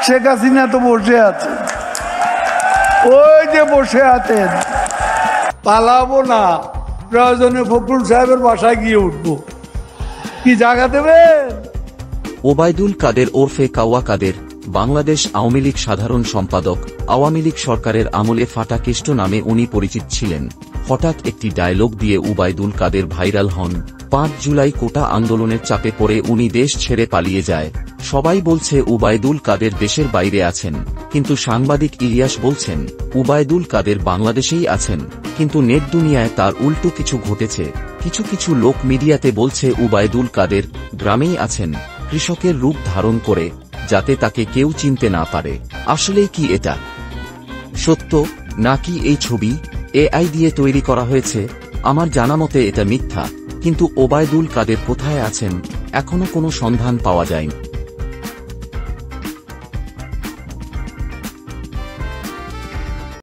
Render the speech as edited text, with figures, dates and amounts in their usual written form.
শেখ হাসিনা তো বসে আছে, ওই যে বসে আছেন। পালাবো না, প্রয়োজনে ফখরুল সাহেবের বাসায় গিয়ে উঠবো। কি জায়গা দেবেন? ওবায়দুল কাদের ওরফে কাওয়া কাদের বাংলাদেশ আওয়ামী লীগ সাধারণ সম্পাদক। আওয়ামী লীগ সরকারের আমলে ফাটা কেষ্ট নামে উনি পরিচিত ছিলেন। হঠাৎ একটি ডায়লগ দিয়ে উবায়দুল কাদের ভাইরাল হন। ৫ জুলাই কোটা আন্দোলনের চাপে পড়ে উনি দেশ ছেড়ে পালিয়ে যায়। সবাই বলছে উবায়দুল কাদের দেশের বাইরে আছেন, কিন্তু সাংবাদিক ইলিয়াস বলছেন উবায়দুল কাদের বাংলাদেশেই আছেন। কিন্তু নেট দুনিয়ায় তার উল্টো কিছু ঘটেছে। কিছু কিছু লোক মিডিয়াতে বলছে উবায়দুল কাদের গ্রামেই আছেন, কৃষকের রূপ ধারণ করে, যাতে তাকে কেউ চিনতে না পারে। আসলেই কি এটা সত্য, নাকি এই ছবি এআই দিয়ে তৈরি করা হয়েছে? আমার জানামতে এটা মিথ্যা। কিন্তু ওবায়দুল কাদের কোথায় আছেন এখনো কোনো সন্ধান পাওয়া যায়নি।